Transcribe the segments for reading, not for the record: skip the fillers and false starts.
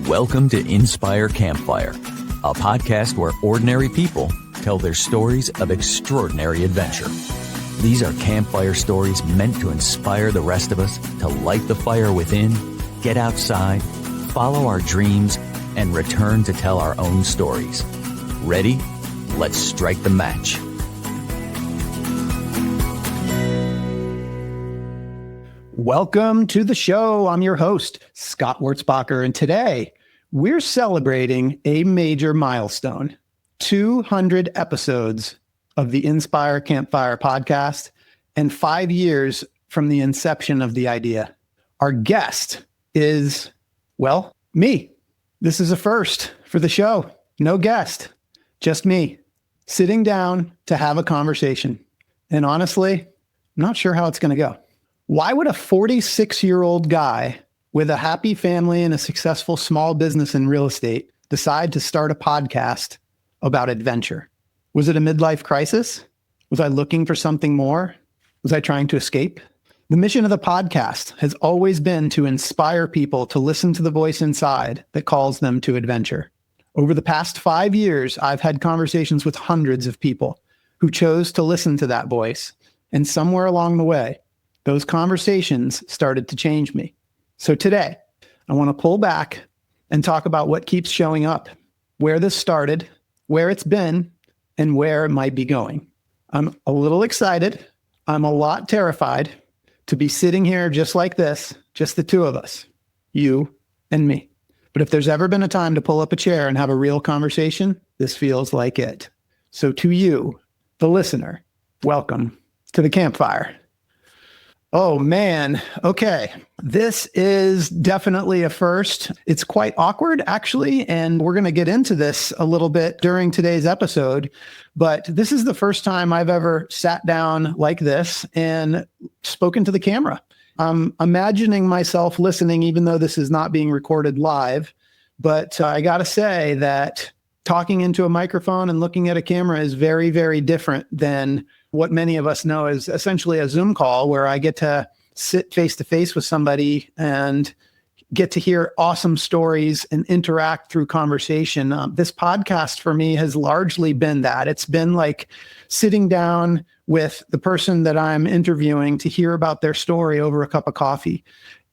Welcome to Inspire Campfire, a podcast where ordinary people tell their stories of extraordinary adventure. These are campfire stories meant to inspire the rest of us to light the fire within, get outside, follow our dreams, and return to tell our own stories. Ready? Let's strike the match. Welcome to the show. I'm your host, Scott Wurtzbacher, and today we're celebrating a major milestone, 200 episodes of the Inspire Campfire podcast and 5 years from the inception of the idea. Our guest is, well, me. This is a first for the show. No guest, just me, sitting down to have a conversation. And honestly, I'm not sure how it's going to go. Why would a 46-year-old guy with a happy family and a successful small business in real estate decide to start a podcast about adventure? Was it a midlife crisis? Was I looking for something more? Was I trying to escape? The mission of the podcast has always been to inspire people to listen to the voice inside that calls them to adventure. Over the past 5 years, I've had conversations with hundreds of people who chose to listen to that voice. And somewhere along the way, those conversations started to change me. So today, I want to pull back and talk about what keeps showing up, where this started, where it's been, and where it might be going. I'm a little excited. I'm a lot terrified to be sitting here just like this, just the two of us, you and me. But if there's ever been a time to pull up a chair and have a real conversation, this feels like it. So to you, the listener, welcome to the campfire. Oh, man. Okay. This is definitely a first. It's quite awkward, actually, and we're going to get into this a little bit during today's episode, but this is the first time I've ever sat down like this and spoken to the camera. I'm imagining myself listening, even though this is not being recorded live, but I got to say that talking into a microphone and looking at a camera is very, very different than what many of us know is essentially a Zoom call where I get to sit face to face with somebody and get to hear awesome stories and interact through conversation. This podcast for me has largely been that. It's been like sitting down with the person that I'm interviewing to hear about their story over a cup of coffee.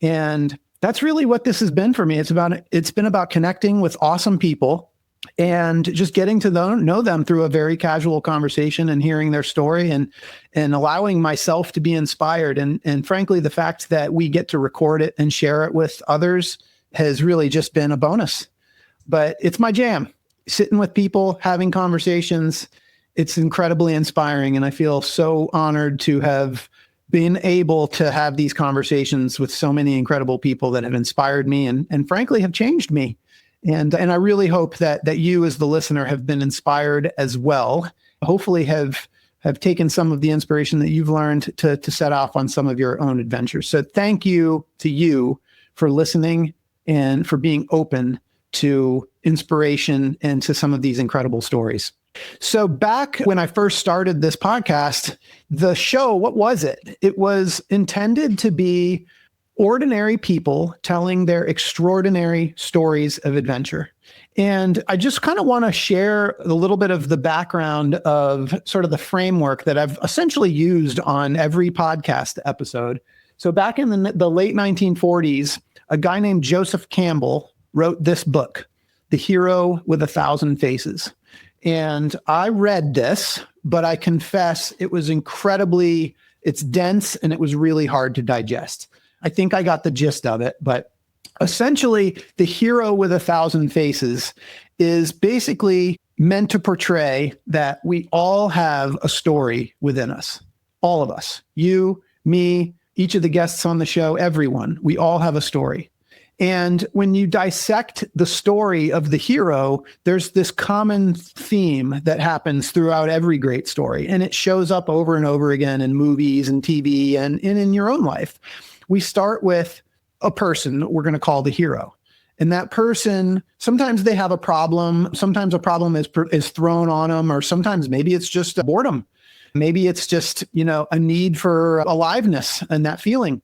And that's really what this has been for me. It's been about connecting with awesome people and just getting to know them through a very casual conversation and hearing their story and allowing myself to be inspired. And frankly, the fact that we get to record it and share it with others has really just been a bonus. But it's my jam. Sitting with people, having conversations, it's incredibly inspiring. And I feel so honored to have been able to have these conversations with so many incredible people that have inspired me and frankly have changed me. And I really hope that you as the listener have been inspired as well. Hopefully have taken some of the inspiration that you've learned to set off on some of your own adventures. So thank you to you for listening and for being open to inspiration and to some of these incredible stories. So back when I first started this podcast, the show, what was it? It was intended to be ordinary people telling their extraordinary stories of adventure. And I just kind of want to share a little bit of the background of sort of the framework that I've essentially used on every podcast episode. So back in the late 1940s, a guy named Joseph Campbell wrote this book, The Hero with a Thousand Faces. And I read this, but I confess it's dense and it was really hard to digest. I think I got the gist of it, but essentially the hero with a thousand faces is basically meant to portray that we all have a story within us. All of us, you, me, each of the guests on the show, everyone, we all have a story. And when you dissect the story of the hero, there's this common theme that happens throughout every great story. And it shows up over and over again in movies and TV and in your own life. We start with a person we're going to call the hero. And that person, sometimes they have a problem. Sometimes a problem is thrown on them, or sometimes maybe it's just boredom. Maybe it's just, a need for aliveness and that feeling.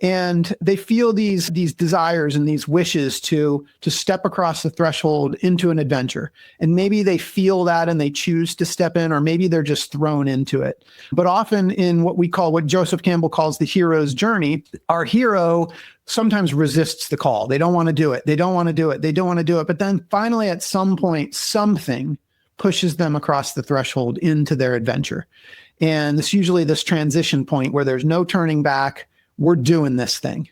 And they feel these desires and these wishes to step across the threshold into an adventure. And maybe they feel that and they choose to step in, or maybe they're just thrown into it. But often in what Joseph Campbell calls the hero's journey, our hero sometimes resists the call. They don't want to do it. They don't want to do it. They don't want to do it. But then finally, at some point, something pushes them across the threshold into their adventure. And it's usually this transition point where there's no turning back. We're doing this thing.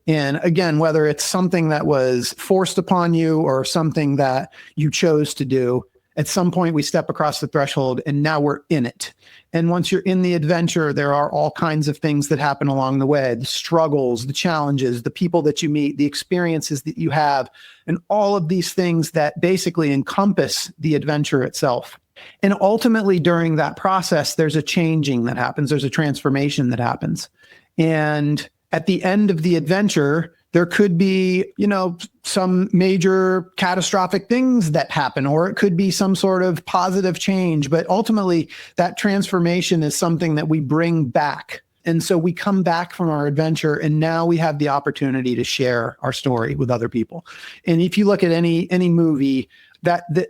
And again, whether it's something that was forced upon you or something that you chose to do, at some point we step across the threshold and now we're in it. And once you're in the adventure, there are all kinds of things that happen along the way, the struggles, the challenges, the people that you meet, the experiences that you have, and all of these things that basically encompass the adventure itself. And ultimately, during that process, there's a changing that happens. There's a transformation that happens. And at the end of the adventure, there could be, some major catastrophic things that happen, or it could be some sort of positive change. But ultimately, that transformation is something that we bring back. And so we come back from our adventure, and now we have the opportunity to share our story with other people. And if you look at any movie,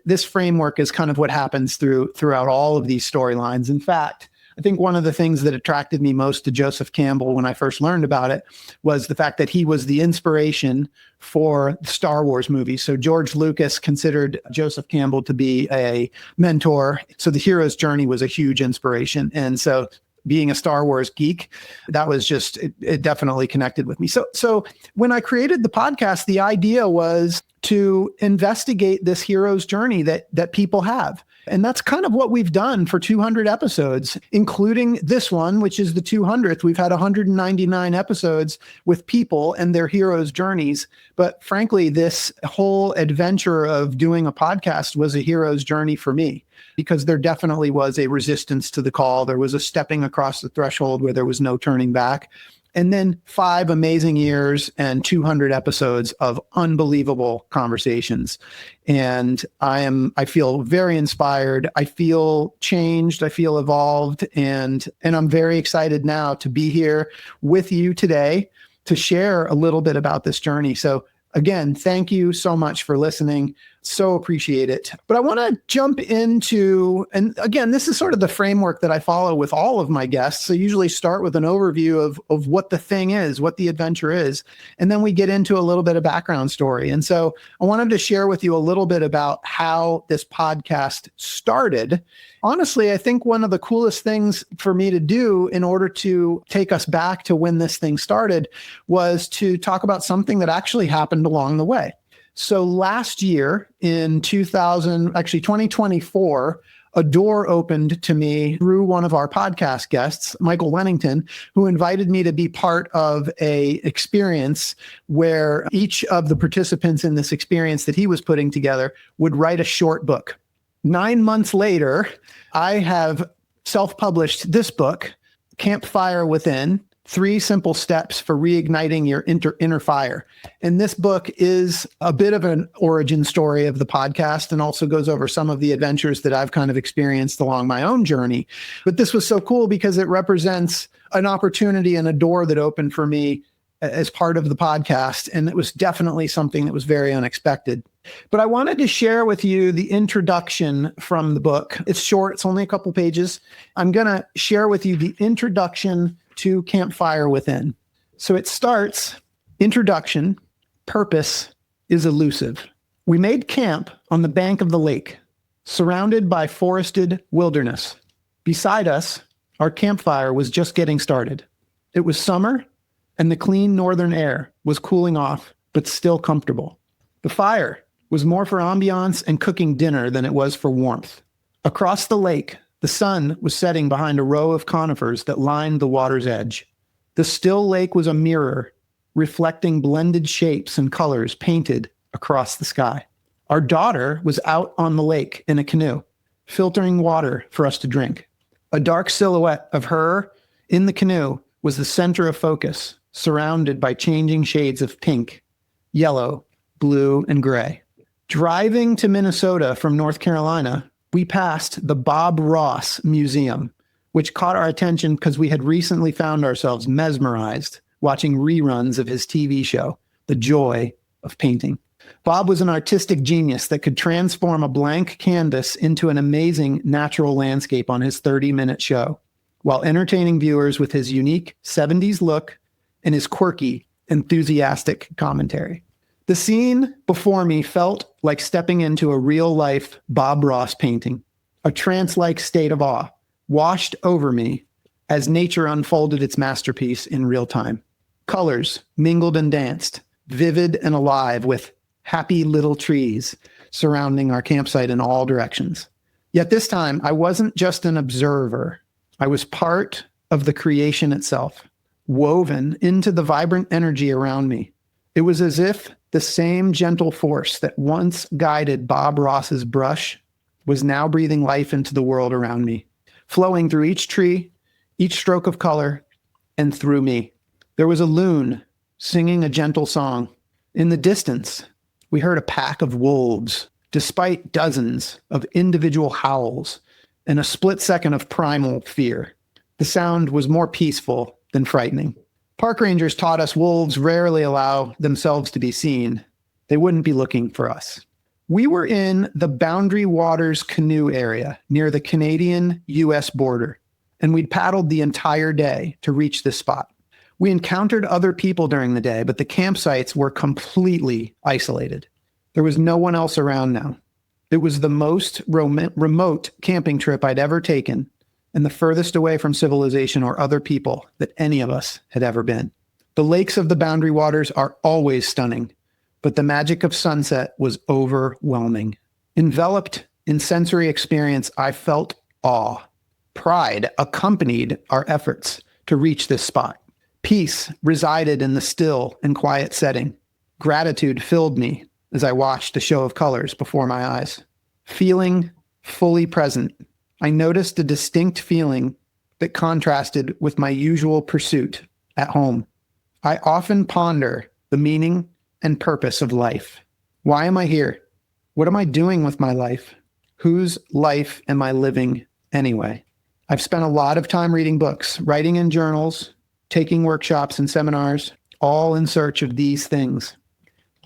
this framework is kind of what happens throughout all of these storylines. In fact, I think one of the things that attracted me most to Joseph Campbell when I first learned about it was the fact that he was the inspiration for the Star Wars movies. So George Lucas considered Joseph Campbell to be a mentor. So the hero's journey was a huge inspiration. And so being a Star Wars geek, that was just, it definitely connected with me. So when I created the podcast, the idea was to investigate this hero's journey that people have. And that's kind of what we've done for 200 episodes, including this one, which is the 200th. We've had 199 episodes with people and their hero's journeys. But frankly, this whole adventure of doing a podcast was a hero's journey for me, because there definitely was a resistance to the call. There was a stepping across the threshold where there was no turning back. And then 5 amazing years and 200 episodes of unbelievable conversations. And I feel very inspired. I feel changed. I feel evolved. And I'm very excited now to be here with you today to share a little bit about this journey. So again, thank you so much for listening. So appreciate it. But I want to jump into, and again, this is sort of the framework that I follow with all of my guests. I usually start with an overview of what the thing is, what the adventure is, and then we get into a little bit of background story. And so I wanted to share with you a little bit about how this podcast started. Honestly, I think one of the coolest things for me to do in order to take us back to when this thing started was to talk about something that actually happened along the way. So last year in 2024, a door opened to me through one of our podcast guests, Michael Wennington, who invited me to be part of a experience where each of the participants in this experience that he was putting together would write a short book. 9 months later, I have self-published this book, Campfire Within, 3 Simple Steps for Reigniting Your Inner Fire. And this book is a bit of an origin story of the podcast and also goes over some of the adventures that I've kind of experienced along my own journey. But this was so cool because it represents an opportunity and a door that opened for me as part of the podcast. And it was definitely something that was very unexpected. But I wanted to share with you the introduction from the book. It's short. It's only a couple pages. I'm going to share with you the introduction to Campfire Within. So it starts, introduction, purpose is elusive. We made camp on the bank of the lake, surrounded by forested wilderness. Beside us, our campfire was just getting started. It was summer, and the clean northern air was cooling off, but still comfortable. The fire was more for ambiance and cooking dinner than it was for warmth. Across the lake, the sun was setting behind a row of conifers that lined the water's edge. The still lake was a mirror, reflecting blended shapes and colors painted across the sky. Our daughter was out on the lake in a canoe, filtering water for us to drink. A dark silhouette of her in the canoe was the center of focus, surrounded by changing shades of pink, yellow, blue, and gray. Driving to Minnesota from North Carolina, we passed the Bob Ross Museum, which caught our attention because we had recently found ourselves mesmerized watching reruns of his TV show, The Joy of Painting. Bob was an artistic genius that could transform a blank canvas into an amazing natural landscape on his 30-minute show, while entertaining viewers with his unique 70s look and his quirky, enthusiastic commentary. The scene before me felt like stepping into a real-life Bob Ross painting. A trance-like state of awe washed over me as nature unfolded its masterpiece in real time. Colors mingled and danced, vivid and alive, with happy little trees surrounding our campsite in all directions. Yet this time, I wasn't just an observer. I was part of the creation itself, woven into the vibrant energy around me. It was as if the same gentle force that once guided Bob Ross's brush was now breathing life into the world around me, flowing through each tree, each stroke of color, and through me. There was a loon singing a gentle song. In the distance, we heard a pack of wolves, despite dozens of individual howls and a split second of primal fear. The sound was more peaceful than frightening. Park rangers taught us wolves rarely allow themselves to be seen. They wouldn't be looking for us. We were in the Boundary Waters canoe area near the Canadian-US border, and we'd paddled the entire day to reach this spot. We encountered other people during the day, but the campsites were completely isolated. There was no one else around now. It was the most remote camping trip I'd ever taken, and the furthest away from civilization or other people that any of us had ever been. The lakes of the Boundary Waters are always stunning, but the magic of sunset was overwhelming. Enveloped in sensory experience, I felt awe. Pride accompanied our efforts to reach this spot. Peace resided in the still and quiet setting. Gratitude filled me as I watched the show of colors before my eyes. Feeling fully present, I noticed a distinct feeling that contrasted with my usual pursuit at home. I often ponder the meaning and purpose of life. Why am I here? What am I doing with my life? Whose life am I living anyway? I've spent a lot of time reading books, writing in journals, taking workshops and seminars, all in search of these things.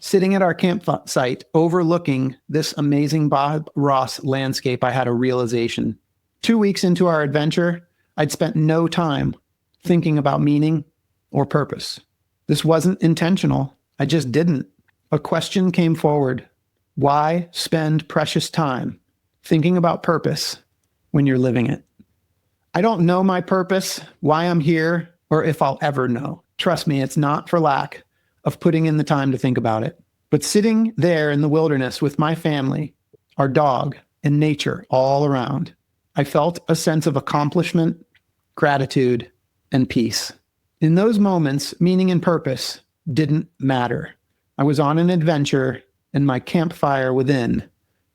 Sitting at our campsite overlooking this amazing Bob Ross landscape, I had a realization. 2 weeks into our adventure, I'd spent no time thinking about meaning or purpose. This wasn't intentional. I just didn't. A question came forward. Why spend precious time thinking about purpose when you're living it? I don't know my purpose, why I'm here, or if I'll ever know. Trust me, it's not for lack of putting in the time to think about it. But sitting there in the wilderness with my family, our dog, and nature all around, I felt a sense of accomplishment, gratitude, and peace. In those moments, meaning and purpose didn't matter. I was on an adventure, and my campfire within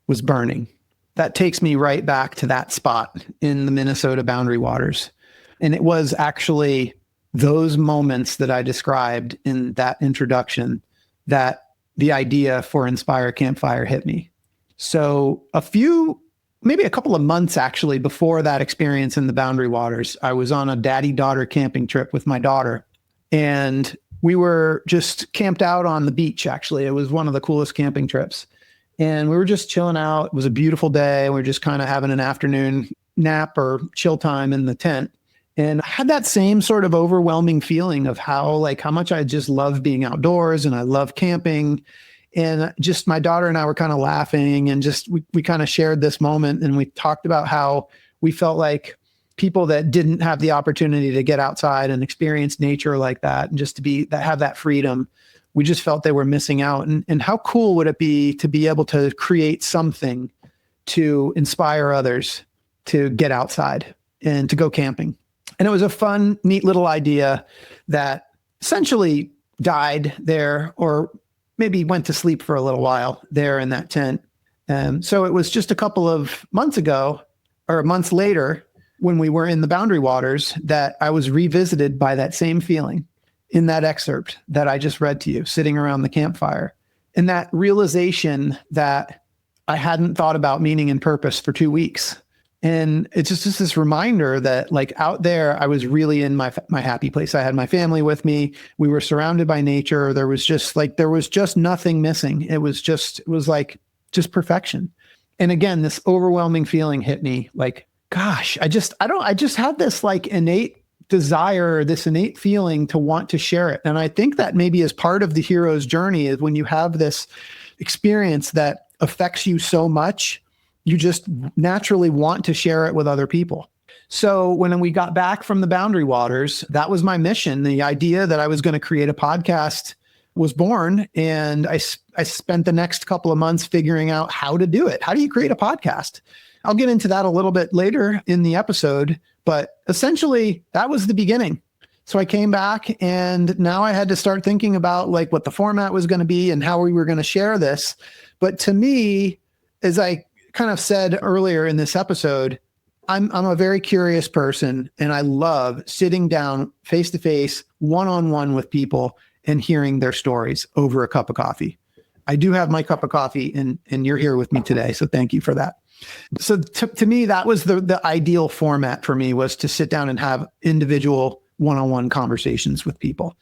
was burning. That takes me right back to that spot in the Minnesota Boundary Waters. And it was actually those moments that I described in that introduction that the idea for Inspire Campfire hit me. So maybe a couple of months actually before that experience in the Boundary Waters, I was on a daddy-daughter camping trip with my daughter. And we were just camped out on the beach, actually. It was one of the coolest camping trips. And we were just chilling out. It was a beautiful day. We were just kind of having an afternoon nap or chill time in the tent. And I had that same sort of overwhelming feeling of how much I just love being outdoors and I love camping. And just my daughter and I were kind of laughing and just we kind of shared this moment. And we talked about how we felt like people that didn't have the opportunity to get outside and experience nature like that and just to have that freedom. We just felt they were missing out. And how cool would it be to be able to create something to inspire others to get outside and to go camping? And it was a fun, neat little idea that essentially died there or maybe went to sleep for a little while there in that tent. So it was just a couple of months ago or months later when we were in the Boundary Waters that I was revisited by that same feeling in that excerpt that I just read to you, sitting around the campfire. And that realization that I hadn't thought about meaning and purpose for 2 weeks And it's just this reminder that like out there, I was really in my happy place. I had my family with me. We were surrounded by nature. There was just nothing missing. It was like just perfection. And again, this overwhelming feeling hit me like, gosh, I just had this like innate desire, this innate feeling to want to share it. And I think that maybe as part of the hero's journey is when you have this experience that affects you so much, you just naturally want to share it with other people. So when we got back from the Boundary Waters, that was my mission. The idea that I was going to create a podcast was born. And I spent the next couple of months figuring out how to do it. How do you create a podcast? I'll get into that a little bit later in the episode, but essentially that was the beginning. So I came back and now I had to start thinking about like what the format was going to be and how we were going to share this. But to me, as I kind of said earlier in this episode, I'm a very curious person and I love sitting down face to face, one-on-one with people and hearing their stories over a cup of coffee. I do have my cup of coffee and you're here with me today. So thank you for that. So to me, that was the ideal format for me, was to sit down and have individual one-on-one conversations with people.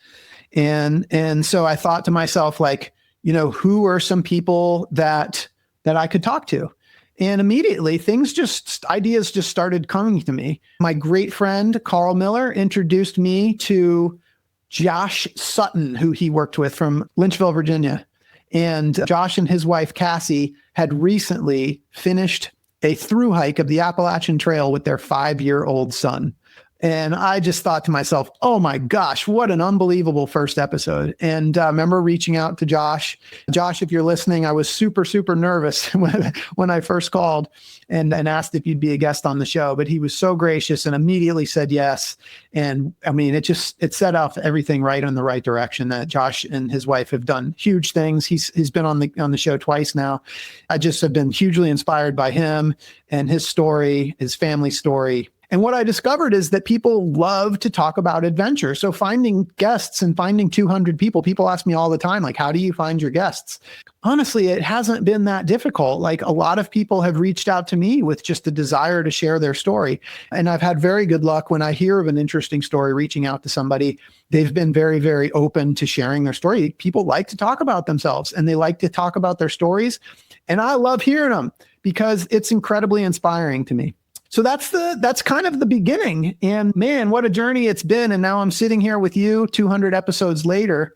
And so I thought to myself, like, who are some people that I could talk to? And immediately ideas just started coming to me. My great friend, Carl Miller, introduced me to Josh Sutton, who he worked with from Lynchville, Virginia. And Josh and his wife, Cassie, had recently finished a through hike of the Appalachian Trail with their 5-year-old son. And I just thought to myself, oh my gosh, what an unbelievable first episode. And I remember reaching out to Josh. Josh, if you're listening, I was super, super nervous when I first called and asked if you'd be a guest on the show. But he was so gracious and immediately said yes. And I mean, it set off everything right in the right direction. That Josh and his wife have done huge things. He's been on the show twice now. I just have been hugely inspired by him and his story, his family story. And what I discovered is that people love to talk about adventure. So finding guests and finding 200 people ask me all the time, like, how do you find your guests? Honestly, it hasn't been that difficult. Like, a lot of people have reached out to me with just a desire to share their story. And I've had very good luck when I hear of an interesting story, reaching out to somebody. They've been very, very open to sharing their story. People like to talk about themselves and they like to talk about their stories. And I love hearing them because it's incredibly inspiring to me. So that's kind of the beginning. And man, what a journey it's been. And now I'm sitting here with you 200 episodes later.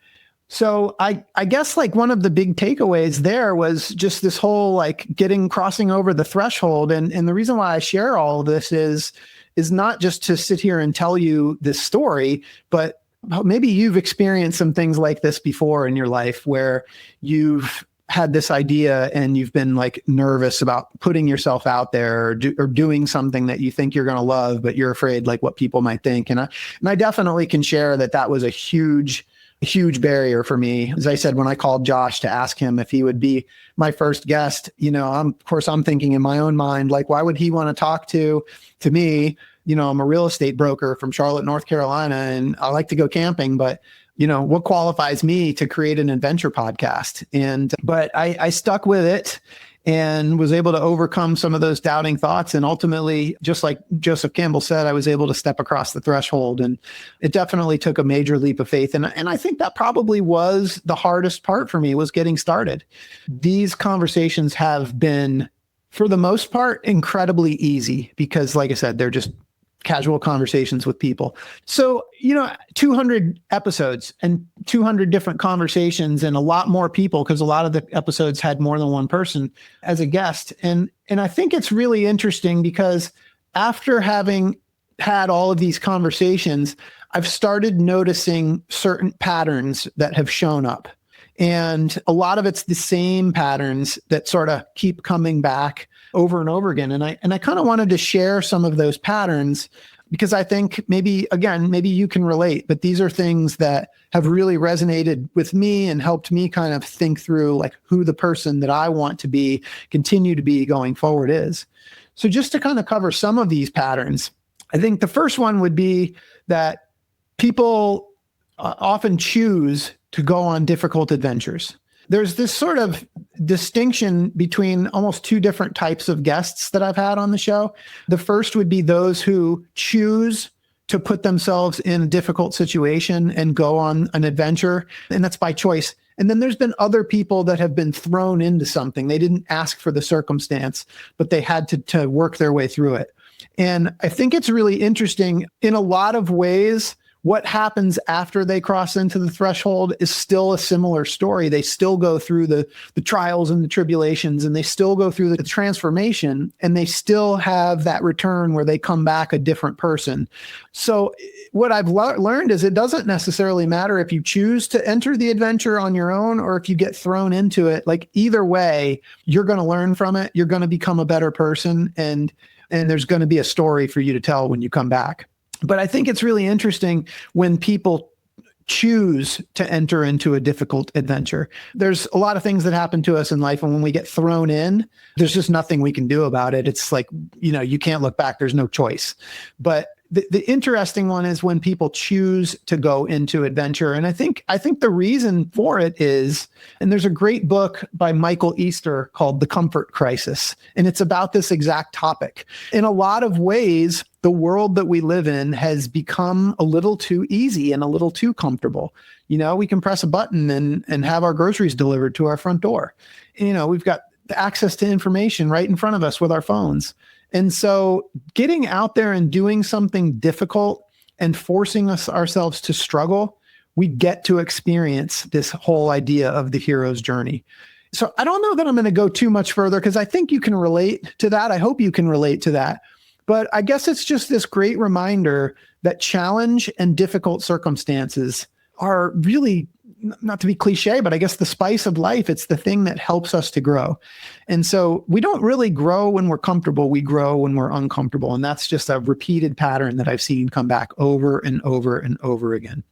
So I guess like one of the big takeaways there was just this whole like crossing over the threshold. And the reason why I share all of this is not just to sit here and tell you this story, but maybe you've experienced some things like this before in your life where you've had this idea and you've been like nervous about putting yourself out there or doing something that you think you're going to love, but you're afraid like what people might think. And I definitely can share that was a huge barrier for me. As I said, when I called Josh to ask him if he would be my first guest, I'm thinking in my own mind, like, why would he want to talk to me? I'm a real estate broker from Charlotte, North Carolina, and I like to go camping, but what qualifies me to create an adventure podcast? But I stuck with it and was able to overcome some of those doubting thoughts. And ultimately, just like Joseph Campbell said, I was able to step across the threshold, and it definitely took a major leap of faith. And I think that probably was the hardest part for me, was getting started. These conversations have been, for the most part, incredibly easy because, like I said, they're just casual conversations with people. So, 200 episodes and 200 different conversations and a lot more people, because a lot of the episodes had more than one person as a guest. And I think it's really interesting because after having had all of these conversations, I've started noticing certain patterns that have shown up. And a lot of it's the same patterns that sort of keep coming back over and over again. And I kind of wanted to share some of those patterns because I think maybe you can relate, but these are things that have really resonated with me and helped me kind of think through like who the person that I want to continue to be going forward is. So just to kind of cover some of these patterns, I think the first one would be that people often choose to go on difficult adventures. there's this sort of distinction between almost two different types of guests that I've had on the show. The first would be those who choose to put themselves in a difficult situation and go on an adventure, and that's by choice. And then there's been other people that have been thrown into something. They didn't ask for the circumstance, but they had to work their way through it. And I think it's really interesting in a lot of ways. What happens after they cross into the threshold is still a similar story. They still go through the trials and the tribulations, and they still go through the transformation, and they still have that return where they come back a different person. So what I've learned is it doesn't necessarily matter if you choose to enter the adventure on your own or if you get thrown into it. Like either way, you're going to learn from it. You're going to become a better person, and there's going to be a story for you to tell when you come back. But I think it's really interesting when people choose to enter into a difficult adventure. There's a lot of things that happen to us in life, and when we get thrown in, there's just nothing we can do about it. It's like, you can't look back. There's no choice. But the interesting one is when people choose to go into adventure. And I think the reason for it is, and there's a great book by Michael Easter called The Comfort Crisis, and it's about this exact topic. In a lot of ways, the world that we live in has become a little too easy and a little too comfortable. We can press a button and have our groceries delivered to our front door. We've got access to information right in front of us with our phones. And so getting out there and doing something difficult and forcing ourselves to struggle, we get to experience this whole idea of the hero's journey. So I don't know that I'm going to go too much further because I think you can relate to that. I hope you can relate to that. But I guess it's just this great reminder that challenge and difficult circumstances are really, not to be cliche, but I guess the spice of life. It's the thing that helps us to grow. And so we don't really grow when we're comfortable. We grow when we're uncomfortable. And that's just a repeated pattern that I've seen come back over and over and over again.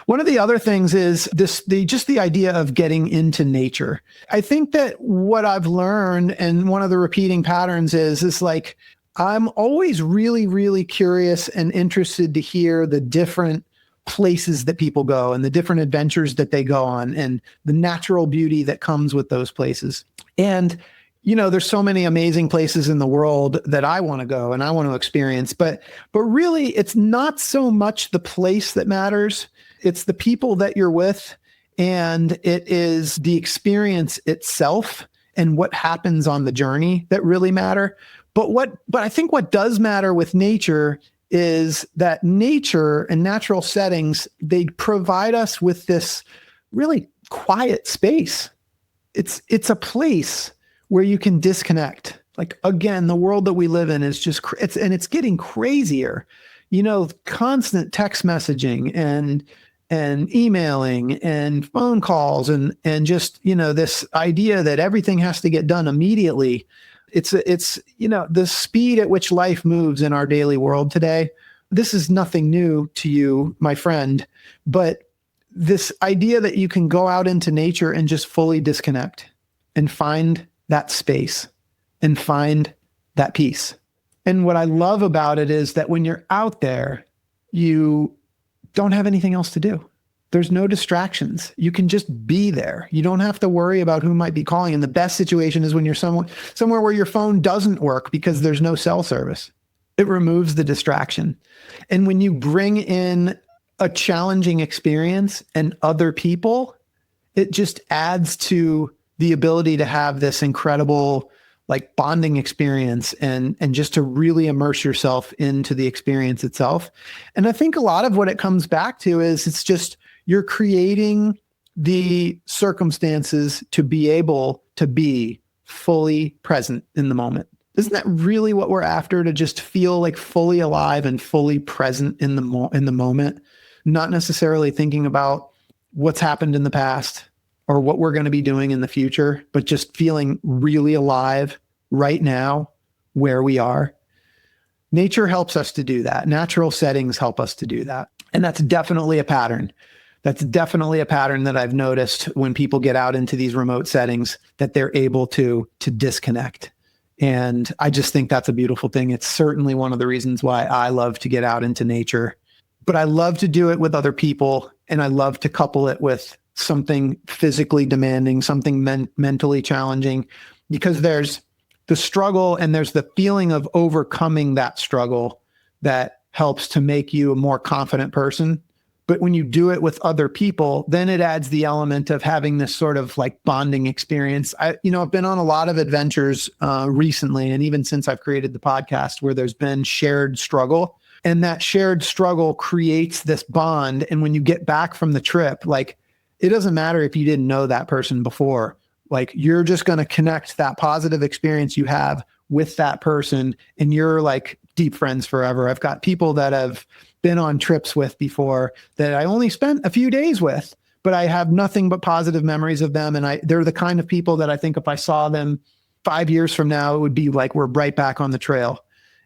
One of the other things is the idea of getting into nature. I think that what I've learned, and one of the repeating patterns is like, I'm always really, really curious and interested to hear the different places that people go and the different adventures that they go on and the natural beauty that comes with those places. And, there's so many amazing places in the world that I want to go and I want to experience, but really it's not so much the place that matters. It's the people that you're with, and it is the experience itself and what happens on the journey that really matter. But I think what does matter with nature is that nature and natural settings, they provide us with this really quiet space. It's a place where you can disconnect. Like, again, the world that we live in is just, it's getting crazier, constant text messaging and emailing and phone calls and just, this idea that everything has to get done immediately. It's the speed at which life moves in our daily world today. This is nothing new to you, my friend, but this idea that you can go out into nature and just fully disconnect and find that space and find that peace. And what I love about it is that when you're out there, you don't have anything else to do. There's no distractions. You can just be there. You don't have to worry about who might be calling. And the best situation is when you're somewhere where your phone doesn't work because there's no cell service. It removes the distraction. And when you bring in a challenging experience and other people, it just adds to the ability to have this incredible like bonding experience and just to really immerse yourself into the experience itself. And I think a lot of what it comes back to is it's just you're creating the circumstances to be able to be fully present in the moment. Isn't that really what we're after? To just feel like fully alive and fully present in the moment, not necessarily thinking about what's happened in the past or what we're going to be doing in the future, but just feeling really alive right now where we are. Nature helps us to do that. Natural settings help us to do that. And that's definitely a pattern. That's definitely a pattern that I've noticed when people get out into these remote settings, that they're able to disconnect. And I just think that's a beautiful thing. It's certainly one of the reasons why I love to get out into nature, but I love to do it with other people. And I love to couple it with something physically demanding, something mentally challenging, because there's the struggle and there's the feeling of overcoming that struggle that helps to make you a more confident person. But when you do it with other people, then it adds the element of having this sort of like bonding experience. I've been on a lot of adventures recently, and even since I've created the podcast, where there's been shared struggle, and that shared struggle creates this bond. And when you get back from the trip, like, it doesn't matter if you didn't know that person before, like, you're just going to connect that positive experience you have with that person, and you're like deep friends forever. I've got people that have been on trips with before that I only spent a few days with, but I have nothing but positive memories of them. And they're the kind of people that I think if I saw them 5 years from now, it would be like we're right back on the trail.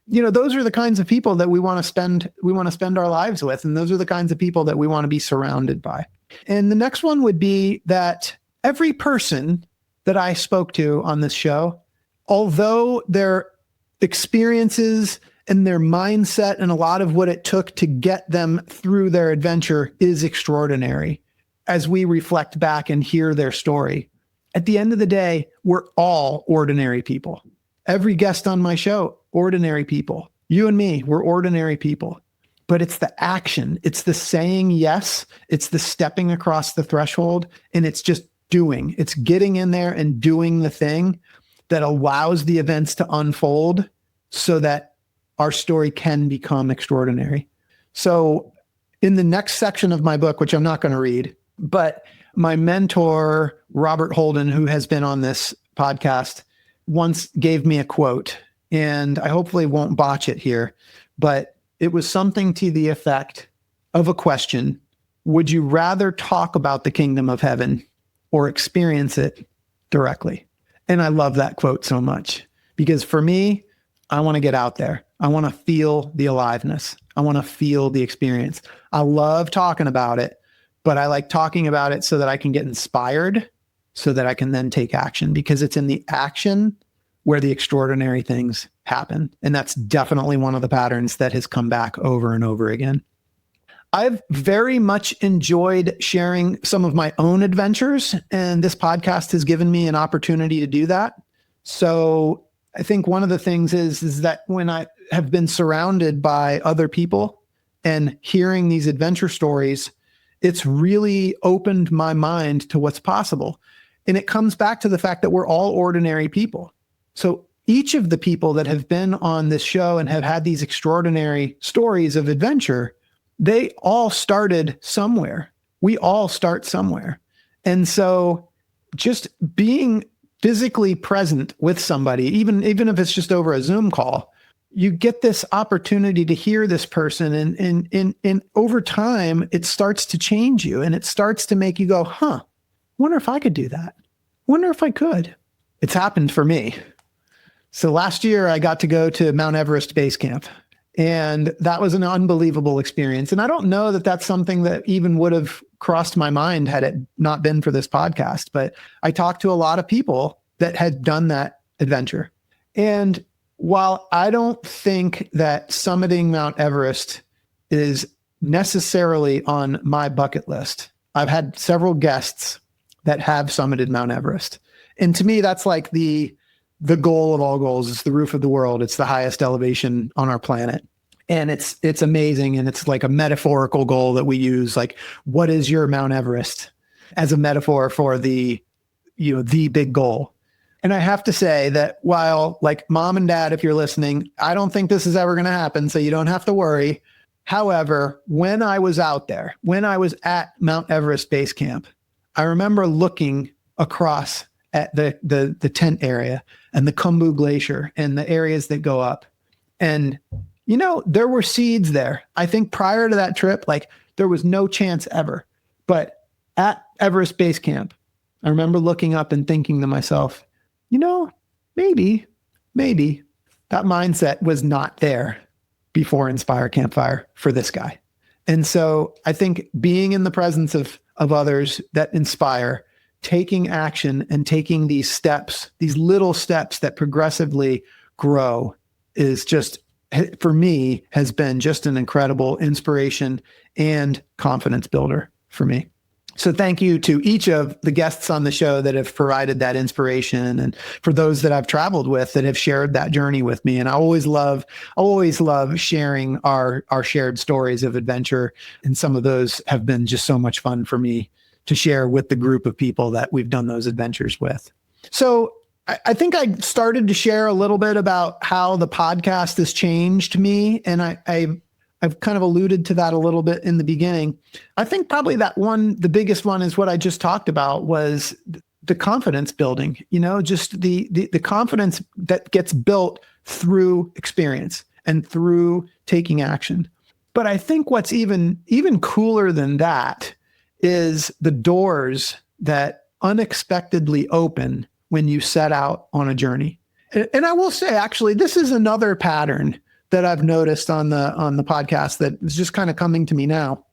Those are the kinds of people that we want to spend our lives with. And those are the kinds of people that we want to be surrounded by. And the next one would be that every person that I spoke to on this show, although their experiences and their mindset and a lot of what it took to get them through their adventure is extraordinary, as we reflect back and hear their story, at the end of the day, we're all ordinary people. Every guest on my show, ordinary people. You and me, we're ordinary people. But it's the action. It's the saying yes. It's the stepping across the threshold. And it's just doing. It's getting in there and doing the thing that allows the events to unfold so that our story can become extraordinary. So in the next section of my book, which I'm not going to read, but my mentor, Robert Holden, who has been on this podcast, once gave me a quote, and I hopefully won't botch it here, but it was something to the effect of a question: would you rather talk about the kingdom of heaven or experience it directly? And I love that quote so much, because for me, I want to get out there. I want to feel the aliveness. I want to feel the experience. I love talking about it, but I like talking about it so that I can get inspired, so that I can then take action, because it's in the action where the extraordinary things happen. And that's definitely one of the patterns that has come back over and over again. I've very much enjoyed sharing some of my own adventures, and this podcast has given me an opportunity to do that. So I think one of the things is that when I have been surrounded by other people and hearing these adventure stories, it's really opened my mind to what's possible. And it comes back to the fact that we're all ordinary people. So each of the people that have been on this show and have had these extraordinary stories of adventure, they all started somewhere. We all start somewhere. And so just being physically present with somebody, even if it's just over a Zoom call, you get this opportunity to hear this person, and over time, it starts to change you, and it starts to make you go, wonder if I could do that. Wonder if I could. It's happened for me. So last year I got to go to Mount Everest Base Camp, and that was an unbelievable experience. And I don't know that that's something that even would have crossed my mind had it not been for this podcast, but I talked to a lot of people that had done that adventure. And while I don't think that summiting Mount Everest is necessarily on my bucket list, I've had several guests that have summited Mount Everest. And to me, that's like the goal of all goals. It's the roof of the world. It's the highest elevation on our planet. And it's amazing. And it's like a metaphorical goal that we use. Like, what is your Mount Everest, as a metaphor for the big goal? And I have to say that while, like, mom and dad, if you're listening, I don't think this is ever going to happen, so you don't have to worry. However, when I was out there, when I was at Mount Everest Base Camp, I remember looking across at the tent area and the Khumbu Glacier and the areas that go up. And, there were seeds there. I think prior to that trip, like, there was no chance ever. But at Everest Base Camp, I remember looking up and thinking to myself, maybe that mindset was not there before Inspire Campfire for this guy. And so I think being in the presence of others that inspire, taking action and taking these steps, these little steps that progressively grow, is just, for me, has been just an incredible inspiration and confidence builder for me. So thank you to each of the guests on the show that have provided that inspiration, and for those that I've traveled with that have shared that journey with me. And I always love sharing our shared stories of adventure. And some of those have been just so much fun for me to share with the group of people that we've done those adventures with. So I think I started to share a little bit about how the podcast has changed me. And I've kind of alluded to that a little bit in the beginning. I think probably the biggest one is what I just talked about, was the confidence building, just the confidence that gets built through experience and through taking action. But I think what's even cooler than that is the doors that unexpectedly open when you set out on a journey. And I will say, actually, this is another pattern that I've noticed on the podcast that is just kind of coming to me now.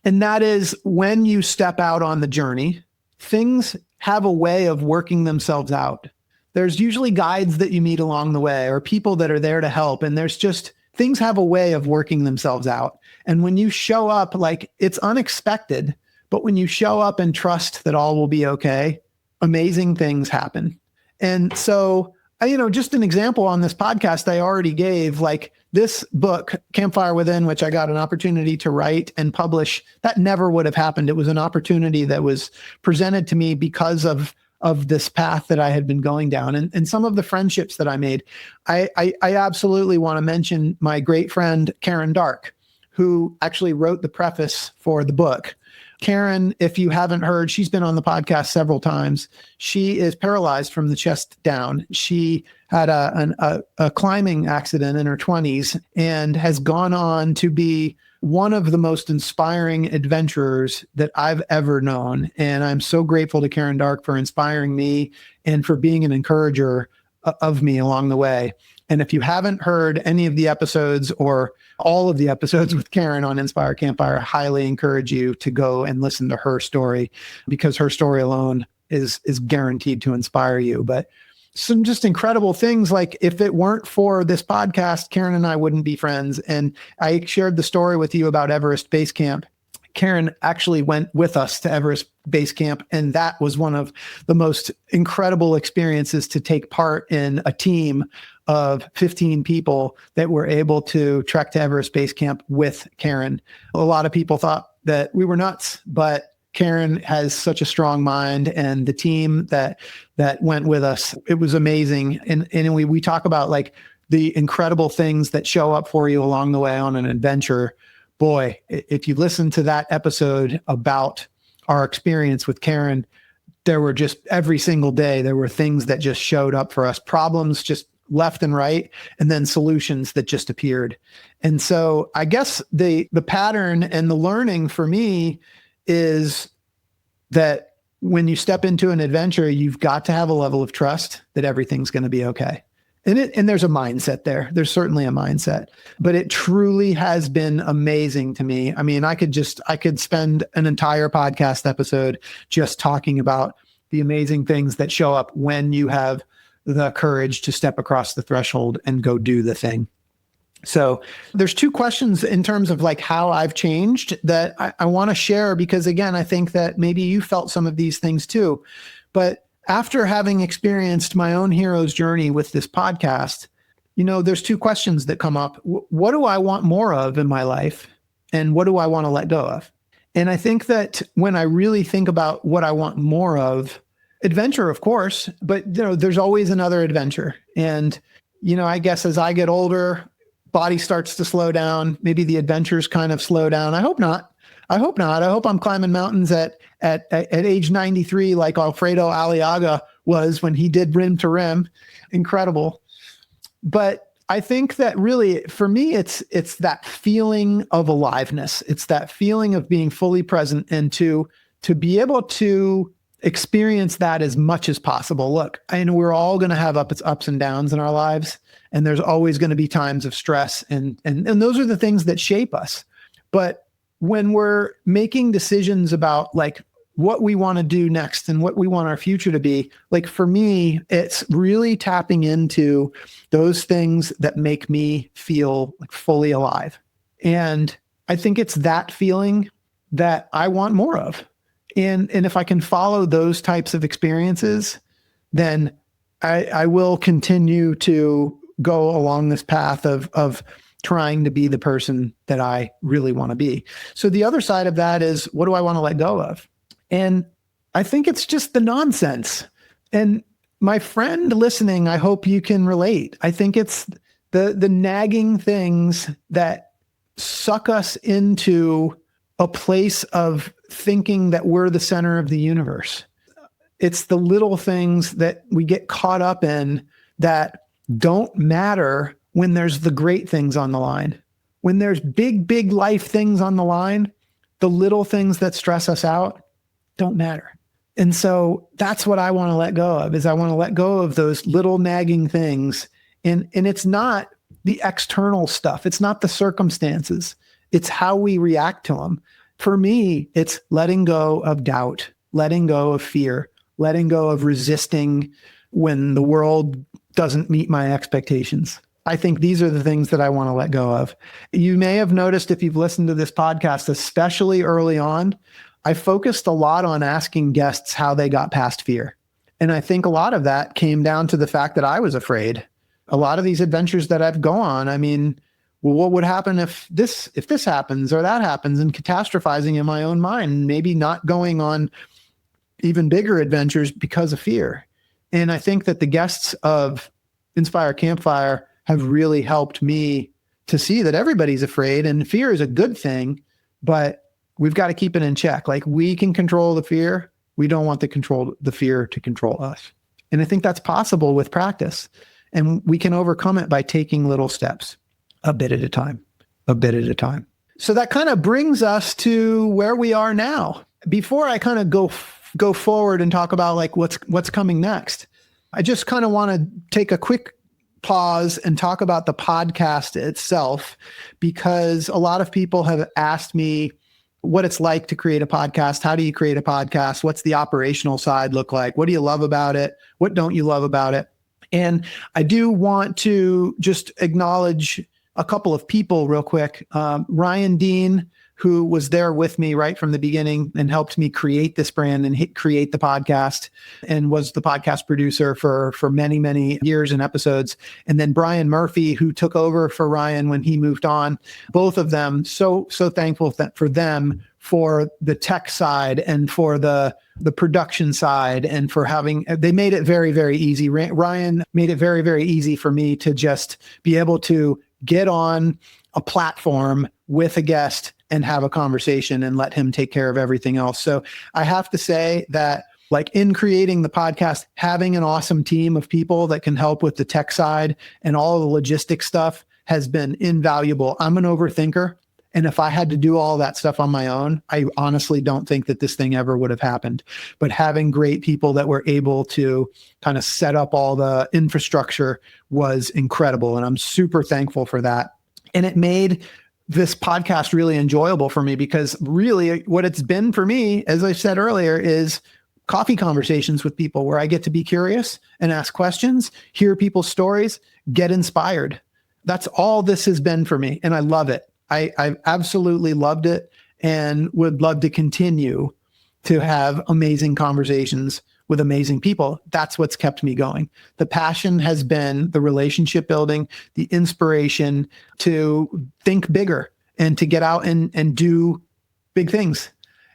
And that is, when you step out on the journey, things have a way of working themselves out. There's usually guides that you meet along the way, or people that are there to help. And there's just, things have a way of working themselves out. And when you show up, like, it's unexpected, but when you show up and trust that all will be okay, amazing things happen. And so, just an example on this podcast I already gave, like this book, Campfire Within, which I got an opportunity to write and publish, that never would have happened. It was an opportunity that was presented to me because of this path that I had been going down, and some of the friendships that I made. I absolutely want to mention my great friend, Karen Dark, who actually wrote the preface for the book. Karen, if you haven't heard, she's been on the podcast several times. She is paralyzed from the chest down. She had a climbing accident in her 20s and has gone on to be one of the most inspiring adventurers that I've ever known. And I'm so grateful to Karen Dark for inspiring me and for being an encourager of me along the way. And if you haven't heard any of the episodes or all of the episodes with Karen on Inspire Campfire, I highly encourage you to go and listen to her story, because her story alone is guaranteed to inspire you. But some just incredible things, like if it weren't for this podcast, Karen and I wouldn't be friends. And I shared the story with you about Everest Base Camp. Karen actually went with us to Everest Base Camp, and that was one of the most incredible experiences, to take part in a team of 15 people that were able to trek to Everest Base Camp with Karen. A lot of people thought that we were nuts, but Karen has such a strong mind, and the team that went with us, it was amazing. And we talk about like the incredible things that show up for you along the way on an adventure. Boy, if you listen to that episode about our experience with Karen, there were just, every single day, there were things that just showed up for us, problems just left and right, and then solutions that just appeared. And so I guess the pattern and the learning for me is that when you step into an adventure, you've got to have a level of trust that everything's going to be okay. And there's a mindset there. There's certainly a mindset, but it truly has been amazing to me. I mean, I could spend an entire podcast episode just talking about the amazing things that show up when you have the courage to step across the threshold and go do the thing. So there's two questions in terms of like how I've changed that I want to share, because again, I think that maybe you felt some of these things too. But after having experienced my own hero's journey with this podcast, there's two questions that come up. What do I want more of in my life? And what do I want to let go of? And I think that when I really think about what I want more of, adventure, of course, but there's always another adventure. And, I guess as I get older, body starts to slow down. Maybe the adventures kind of slow down. I hope not. I hope I'm climbing mountains at age 93, like Alfredo Aliaga was when he did Rim to Rim. Incredible. But I think that really, for me, it's that feeling of aliveness. It's that feeling of being fully present, and to be able to experience that as much as possible. Look, I know we're all going to have ups and downs in our lives, and there's always going to be times of stress, and those are the things that shape us. But when we're making decisions about like what we want to do next and what we want our future to be, like for me, it's really tapping into those things that make me feel like fully alive. And I think it's that feeling that I want more of. And if I can follow those types of experiences, then I will continue to go along this path of trying to be the person that I really want to be. So the other side of that is, what do I want to let go of? And I think it's just the nonsense. And my friend listening, I hope you can relate. I think it's the nagging things that suck us into a place of thinking that we're the center of the universe. It's the little things that we get caught up in that don't matter when there's the great things on the line. When there's big, big life things on the line, the little things that stress us out don't matter. And so that's what I want to let go of, is I want to let go of those little nagging things. And it's not the external stuff. It's not the circumstances. It's how we react to them. For me, it's letting go of doubt, letting go of fear, letting go of resisting when the world doesn't meet my expectations. I think these are the things that I want to let go of. You may have noticed, if you've listened to this podcast, especially early on, I focused a lot on asking guests how they got past fear. And I think a lot of that came down to the fact that I was afraid. A lot of these adventures that I've gone on, I mean, well, what would happen if this happens or that happens, and catastrophizing in my own mind, maybe not going on even bigger adventures because of fear. And I think that the guests of Inspire Campfire have really helped me to see that everybody's afraid, and fear is a good thing, but we've got to keep it in check. Like, we can control the fear. We don't want the fear to control us. And I think that's possible with practice. And we can overcome it by taking little steps, a bit at a time. So that kind of brings us to where we are now. Before I kind of go forward and talk about like what's coming next, I just kind of want to take a quick pause and talk about the podcast itself, because a lot of people have asked me what it's like to create a podcast. How do you create a podcast? What's the operational side look like? What do you love about it? What don't you love about it? And I do want to just acknowledge a couple of people real quick. Ryan Dean, who was there with me right from the beginning and helped me create this brand and create the podcast, and was the podcast producer for many, many years and episodes. And then Brian Murphy, who took over for Ryan when he moved on. Both of them, so thankful for them, for the tech side and for the production side, and for they made it very, very easy. Ryan made it very, very easy for me to just be able to get on a platform with a guest and have a conversation and let him take care of everything else. So I have to say that, like, in creating the podcast, having an awesome team of people that can help with the tech side and all the logistics stuff has been invaluable. I'm an overthinker. And if I had to do all that stuff on my own, I honestly don't think that this thing ever would have happened. But having great people that were able to kind of set up all the infrastructure was incredible. And I'm super thankful for that. And it made this podcast really enjoyable for me, because really what it's been for me, as I said earlier, is coffee conversations with people where I get to be curious and ask questions, hear people's stories, get inspired. That's all this has been for me. And I love it. I've absolutely loved it, and would love to continue to have amazing conversations with amazing people. That's what's kept me going. The passion has been the relationship building, the inspiration to think bigger and to get out and do big things.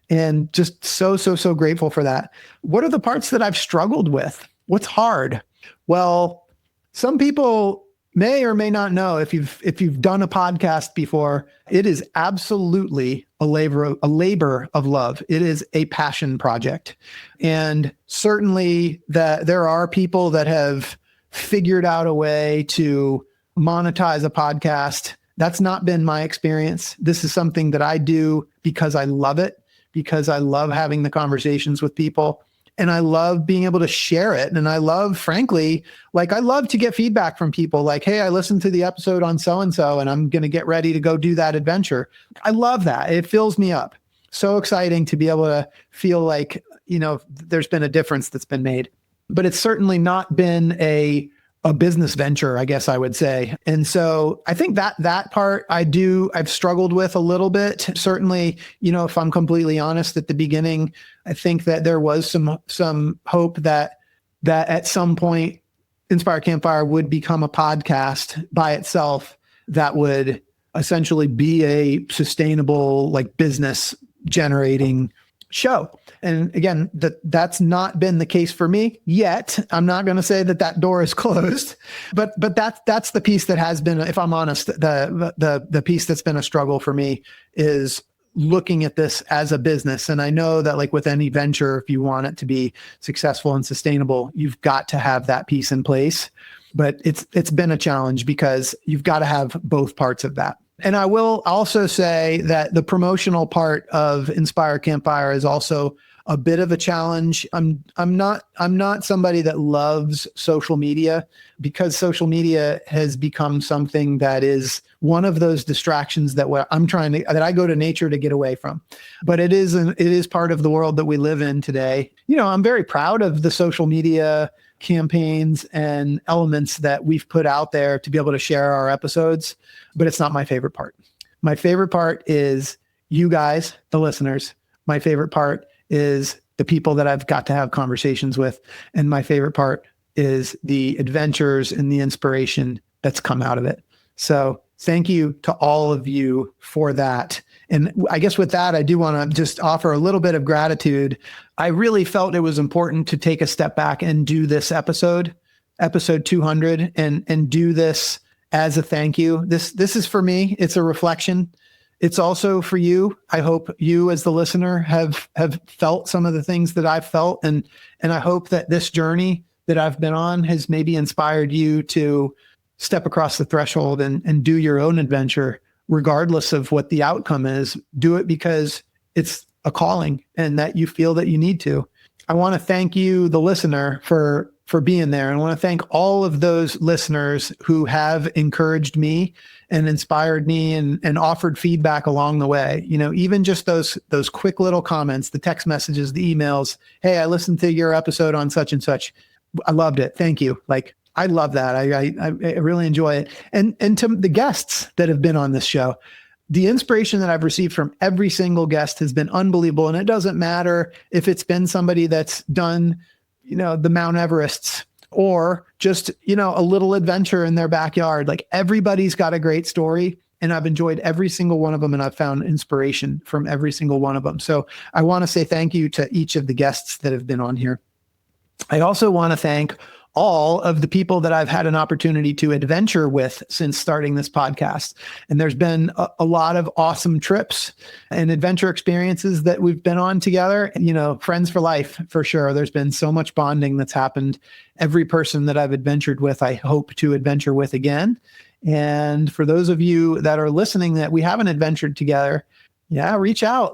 And just so grateful for that. What are the parts that I've struggled with? What's hard? Well, some people may or may not know, if you've done a podcast before, it is absolutely a labor of love. It is a passion project. And certainly that there are people that have figured out a way to monetize a podcast. That's not been my experience. This is something that I do because I love it, because I love having the conversations with people. And I love being able to share it. And I love, frankly, I love to get feedback from people like, hey, I listened to the episode on so-and-so, and I'm going to get ready to go do that adventure. I love that. It fills me up. So exciting to be able to feel like, there's been a difference that's been made. But it's certainly not been a a business venture, I guess I would say. And so I think that part I've struggled with a little bit. Certainly, if I'm completely honest, at the beginning, I think that there was some hope that at some point Inspire Campfire would become a podcast by itself that would essentially be a sustainable, like, business generating show. And again, that's not been the case for me yet. I'm not going to say that door is closed, but that's the piece that has been, if I'm honest, the piece that's been a struggle for me is looking at this as a business. And I know that, like with any venture, if you want it to be successful and sustainable, you've got to have that piece in place. But it's been a challenge because you've got to have both parts of that. And I will also say that the promotional part of Inspire Campfire is also a bit of a challenge. I'm not somebody that loves social media, because social media has become something that is one of those distractions that I go to nature to get away from. But it is part of the world that we live in today. I'm very proud of the social media campaigns and elements that we've put out there to be able to share our episodes, but it's not my favorite part. My favorite part is you guys, the listeners. My favorite part is the people that I've got to have conversations with. And my favorite part is the adventures and the inspiration that's come out of it. So thank you to all of you for that. And I guess with that, I do want to just offer a little bit of gratitude. I really felt it was important to take a step back and do this episode 200, and do this as a thank you. This is for me. It's a reflection. It's also for you. I hope you as the listener have felt some of the things that I've felt. And I hope that this journey that I've been on has maybe inspired you to step across the threshold and do your own adventure, regardless of what the outcome is. Do it because it's a calling and that you feel that you need to. I want to thank you, the listener, for being there. And I want to thank all of those listeners who have encouraged me and inspired me and offered feedback along the way. Even just those quick little comments, the text messages, the emails. Hey, I listened to your episode on such and such. I loved it. Thank you. I love that. I really enjoy it. And to the guests that have been on this show, the inspiration that I've received from every single guest has been unbelievable. And it doesn't matter if it's been somebody that's done, the Mount Everests, or just, a little adventure in their backyard. Like, everybody's got a great story, and I've enjoyed every single one of them, and I've found inspiration from every single one of them. So I want to say thank you to each of the guests that have been on here. I also want to thank all of the people that I've had an opportunity to adventure with since starting this podcast. And there's been a lot of awesome trips and adventure experiences that we've been on together. Friends for life, for sure. There's been so much bonding that's happened. Every person that I've adventured with, I hope to adventure with again. And for those of you that are listening that we haven't adventured together, reach out.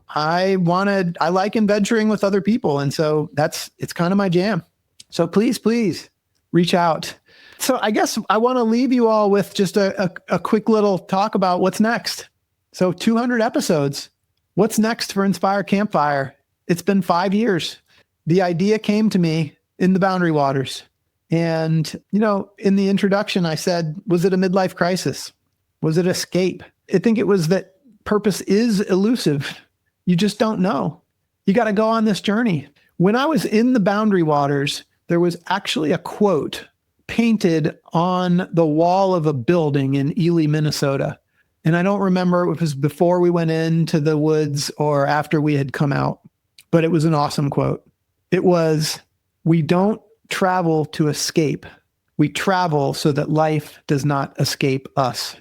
I like adventuring with other people. And so it's kind of my jam. So please reach out. So I guess I want to leave you all with just a quick little talk about what's next. So 200 episodes. What's next for Inspire Campfire? It's been 5 years. The idea came to me in the Boundary Waters. And, in the introduction, I said, was it a midlife crisis? Was it escape? I think it was that purpose is elusive. You just don't know. You got to go on this journey. When I was in the Boundary Waters, there was actually a quote painted on the wall of a building in Ely, Minnesota. And I don't remember if it was before we went into the woods or after we had come out, but it was an awesome quote. It was, "We don't travel to escape. We travel so that life does not escape us."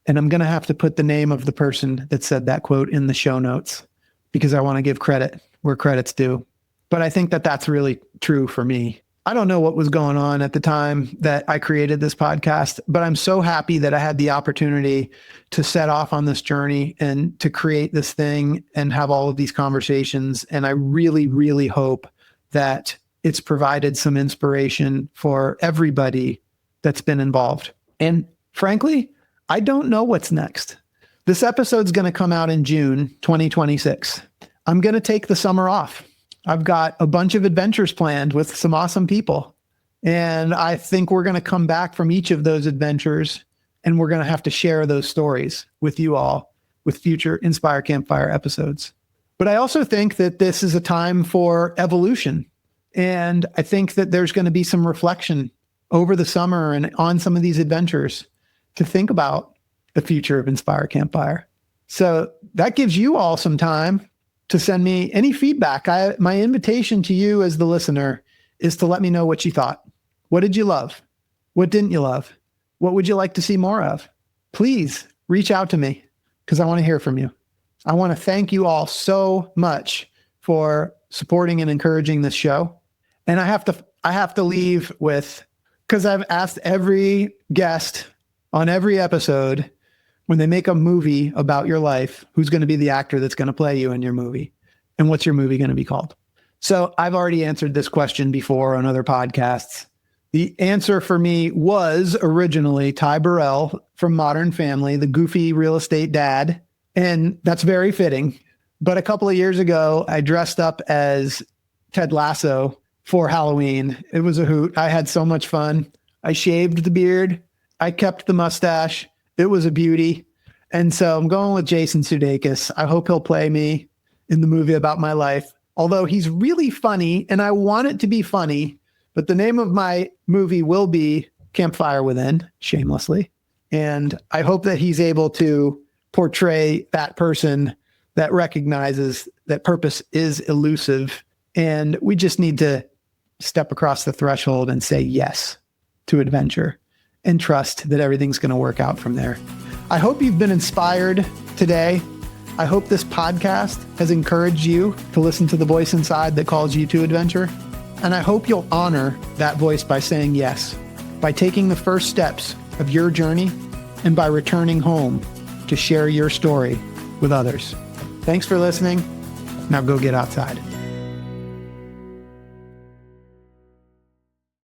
And I'm going to have to put the name of the person that said that quote in the show notes, because I want to give credit where credit's due. But I think that that's really true for me. I don't know what was going on at the time that I created this podcast, but I'm so happy that I had the opportunity to set off on this journey and to create this thing and have all of these conversations. And I really, really hope that it's provided some inspiration for everybody that's been involved. And frankly, I don't know what's next. This episode's going to come out in June 2026. I'm going to take the summer off. I've got a bunch of adventures planned with some awesome people. And I think we're going to come back from each of those adventures, and we're going to have to share those stories with you all with future Inspire Campfire episodes. But I also think that this is a time for evolution. And I think that there's going to be some reflection over the summer and on some of these adventures to think about the future of Inspire Campfire. So that gives you all some time to send me any feedback. My invitation to you as the listener is to let me know what you thought. What did you love? What didn't you love? What would you like to see more of? Please reach out to me because I want to hear from you. I want to thank you all so much for supporting and encouraging this show. And I have to leave with, because I've asked every guest on every episode, when they make a movie about your life, who's going to be the actor that's going to play you in your movie? And what's your movie going to be called? So I've already answered this question before on other podcasts. The answer for me was originally Ty Burrell from Modern Family, the goofy real estate dad. And that's very fitting. But a couple of years ago, I dressed up as Ted Lasso for Halloween. It was a hoot. I had so much fun. I shaved the beard. I kept the mustache. It was a beauty. And so I'm going with Jason Sudeikis. I hope he'll play me in the movie about my life. Although he's really funny and I want it to be funny, but the name of my movie will be Campfire Within, shamelessly. And I hope that he's able to portray that person that recognizes that purpose is elusive. And we just need to step across the threshold and say yes to adventure and trust that everything's going to work out from there. I hope you've been inspired today. I hope this podcast has encouraged you to listen to the voice inside that calls you to adventure. And I hope you'll honor that voice by saying yes, by taking the first steps of your journey, and by returning home to share your story with others. Thanks for listening. Now go get outside.